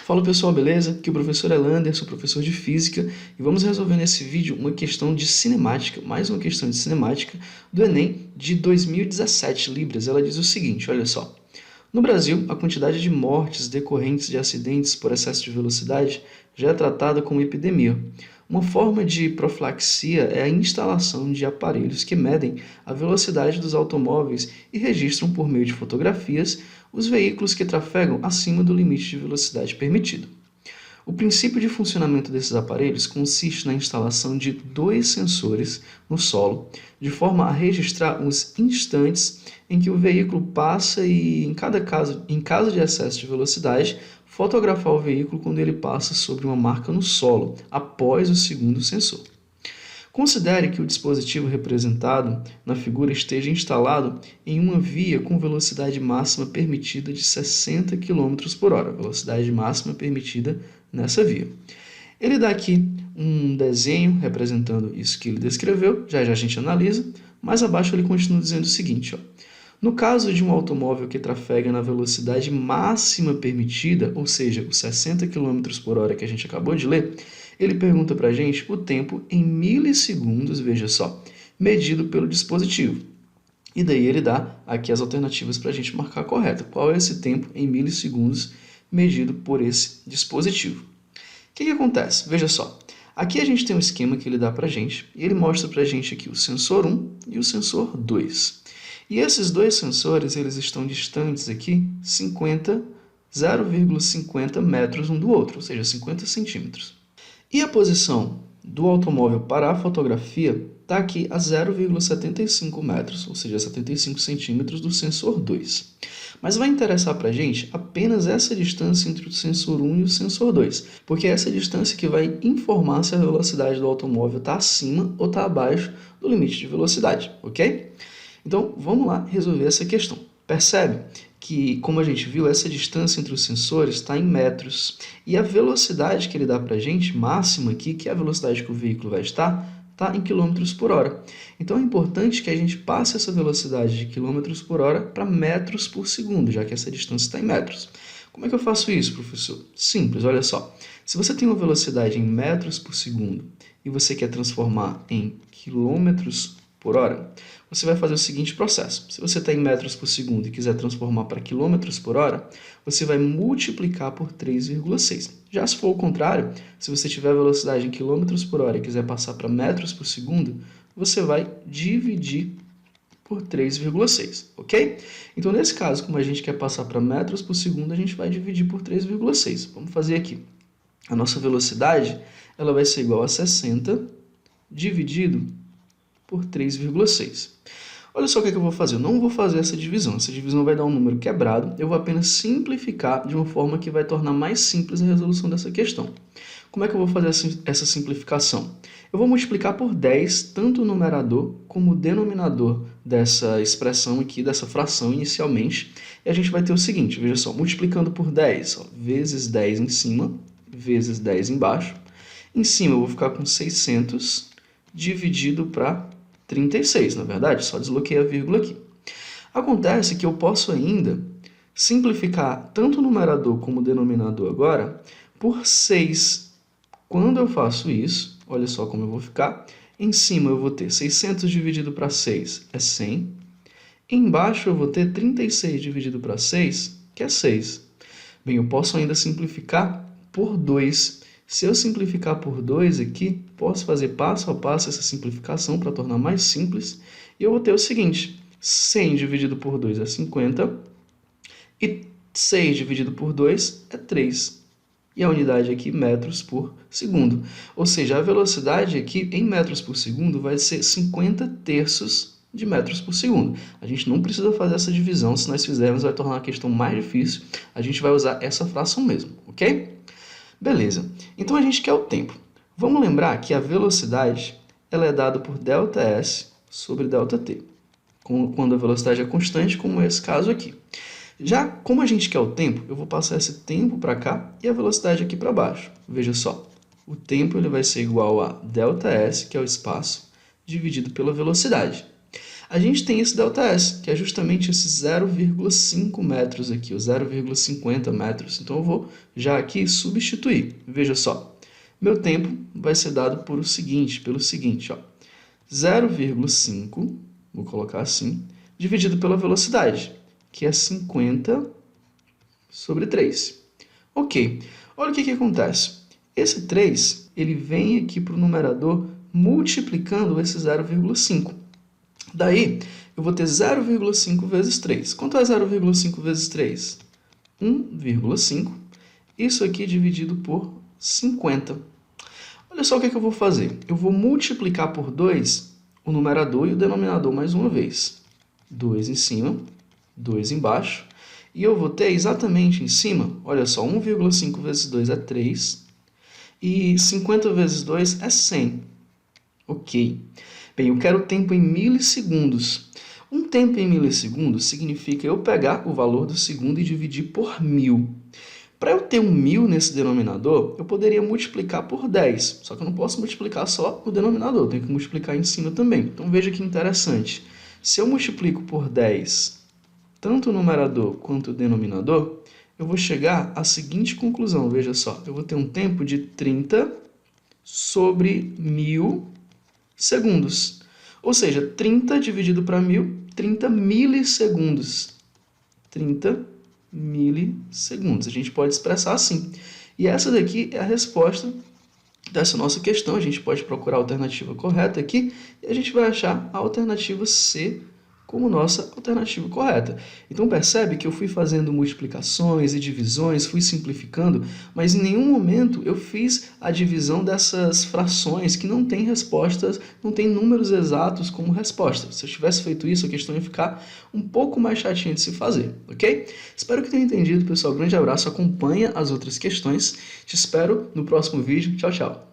Fala pessoal, beleza? Aqui é o professor Elander, sou professor de Física e vamos resolver nesse vídeo uma questão de cinemática, mais uma questão de cinemática do Enem de 2017, Libras. Ela diz o seguinte, olha só. No Brasil, a quantidade de mortes decorrentes de acidentes por excesso de velocidade já é tratada como epidemia. Uma forma de profilaxia é a instalação de aparelhos que medem a velocidade dos automóveis e registram por meio de fotografias os veículos que trafegam acima do limite de velocidade permitido. O princípio de funcionamento desses aparelhos consiste na instalação de dois sensores no solo, de forma a registrar os instantes em que o veículo passa e, em caso de excesso de velocidade, fotografar o veículo quando ele passa sobre uma marca no solo, após o segundo sensor. Considere que o dispositivo representado na figura esteja instalado em uma via com velocidade máxima permitida de 60 km por hora, velocidade máxima permitida nessa via. Ele dá aqui um desenho representando isso que ele descreveu, já a gente analisa, mais abaixo ele continua dizendo o seguinte, ó. No caso de um automóvel que trafega na velocidade máxima permitida, ou seja, os 60 km por hora que a gente acabou de ler, ele pergunta para a gente o tempo em milissegundos, veja só, medido pelo dispositivo. E daí ele dá aqui as alternativas para a gente marcar a correta. Qual é esse tempo em milissegundos medido por esse dispositivo? O que acontece? Veja só. Aqui a gente tem um esquema que ele dá para a gente, e ele mostra para a gente aqui o sensor 1 e o sensor 2. E esses dois sensores eles estão distantes aqui 0,50 metros um do outro, ou seja, 50 centímetros. E a posição do automóvel para a fotografia está aqui a 0,75 metros, ou seja, 75 centímetros do sensor 2. Mas vai interessar para a gente apenas essa distância entre o sensor 1 e o sensor 2, porque é essa distância que vai informar se a velocidade do automóvel está acima ou está abaixo do limite de velocidade, ok? Então, vamos lá resolver essa questão. Percebe que, como a gente viu, essa distância entre os sensores está em metros. E a velocidade que ele dá para a gente, máxima aqui, que é a velocidade que o veículo vai estar, está em quilômetros por hora. Então, é importante que a gente passe essa velocidade de quilômetros por hora para metros por segundo, já que essa distância está em metros. Como é que eu faço isso, professor? Simples, olha só. Se você tem uma velocidade em metros por segundo e você quer transformar em quilômetros por hora, você vai fazer o seguinte processo. Se você está em metros por segundo e quiser transformar para quilômetros por hora, você vai multiplicar por 3,6. Já se for o contrário, se você tiver a velocidade em quilômetros por hora e quiser passar para metros por segundo, você vai dividir por 3,6, ok? Então, nesse caso, como a gente quer passar para metros por segundo, a gente vai dividir por 3,6. Vamos fazer aqui. A nossa velocidade ela vai ser igual a 60 dividido por 3,6. Olha só o que eu vou fazer. Eu não vou fazer essa divisão. Essa divisão vai dar um número quebrado. Eu vou apenas simplificar de uma forma que vai tornar mais simples a resolução dessa questão. Como é que eu vou fazer essa simplificação? Eu vou multiplicar por 10 tanto o numerador como o denominador dessa expressão aqui, dessa fração inicialmente. E a gente vai ter o seguinte, veja só, multiplicando por 10, ó, vezes 10 em cima, vezes 10 embaixo. Em cima eu vou ficar com 600 dividido para 36, na verdade, só desloquei a vírgula aqui. Acontece que eu posso ainda simplificar tanto o numerador como o denominador agora por 6. Quando eu faço isso, olha só como eu vou ficar. Em cima eu vou ter 600 dividido para 6 é 100. Embaixo eu vou ter 36 dividido para 6, que é 6. Bem, eu posso ainda simplificar por 2. Se eu simplificar por 2 aqui, posso fazer passo a passo essa simplificação para tornar mais simples. E eu vou ter o seguinte, 100 dividido por 2 é 50 e 6 dividido por 2 é 3. E a unidade aqui, metros por segundo. Ou seja, a velocidade aqui em metros por segundo vai ser 50 terços de metros por segundo. A gente não precisa fazer essa divisão, se nós fizermos vai tornar a questão mais difícil. A gente vai usar essa fração mesmo, ok? Beleza, então a gente quer o tempo. Vamos lembrar que a velocidade ela é dada por ΔS sobre ΔT, quando a velocidade é constante, como é esse caso aqui. Já como a gente quer o tempo, eu vou passar esse tempo para cá e a velocidade aqui para baixo. Veja só, o tempo ele vai ser igual a ΔS, que é o espaço, dividido pela velocidade. a gente tem esse ΔS, que é justamente esse 0,5 metros aqui, o 0,50 metros. Então eu vou já aqui substituir. Veja só, meu tempo vai ser dado pelo seguinte, ó, 0,5, vou colocar assim, dividido pela velocidade, que é 50 sobre 3. Ok, olha o que acontece. Esse 3, ele vem aqui para o numerador multiplicando esse 0,5. Daí, eu vou ter 0,5 vezes 3. Quanto é 0,5 vezes 3? 1,5. Isso aqui dividido por 50. Olha só o que eu vou fazer. Eu vou multiplicar por 2 o numerador e o denominador mais uma vez. 2 em cima, 2 embaixo. E eu vou ter exatamente em cima, olha só, 1,5 vezes 2 é 3. E 50 vezes 2 é 100. Ok. Bem, eu quero o tempo em milissegundos. Um tempo em milissegundos significa eu pegar o valor do segundo e dividir por 1000. Para eu ter 1000 nesse denominador, eu poderia multiplicar por 10. Só que eu não posso multiplicar só o denominador, eu tenho que multiplicar em cima também. Então veja que interessante. Se eu multiplico por 10 tanto o numerador quanto o denominador, eu vou chegar à seguinte conclusão. Veja só, eu vou ter um tempo de 30 sobre 1000 segundos. Ou seja, 30 dividido para 1000, 30 milissegundos. 30 milissegundos. A gente pode expressar assim. E essa daqui é a resposta dessa nossa questão. A gente pode procurar a alternativa correta aqui e a gente vai achar a alternativa C como nossa alternativa correta. Então percebe que eu fui fazendo multiplicações e divisões, fui simplificando, mas em nenhum momento eu fiz a divisão dessas frações que não tem respostas, não tem números exatos como resposta. Se eu tivesse feito isso, a questão ia ficar um pouco mais chatinha de se fazer, ok? Espero que tenha entendido, pessoal. Grande abraço, acompanha as outras questões. Te espero no próximo vídeo. Tchau, tchau.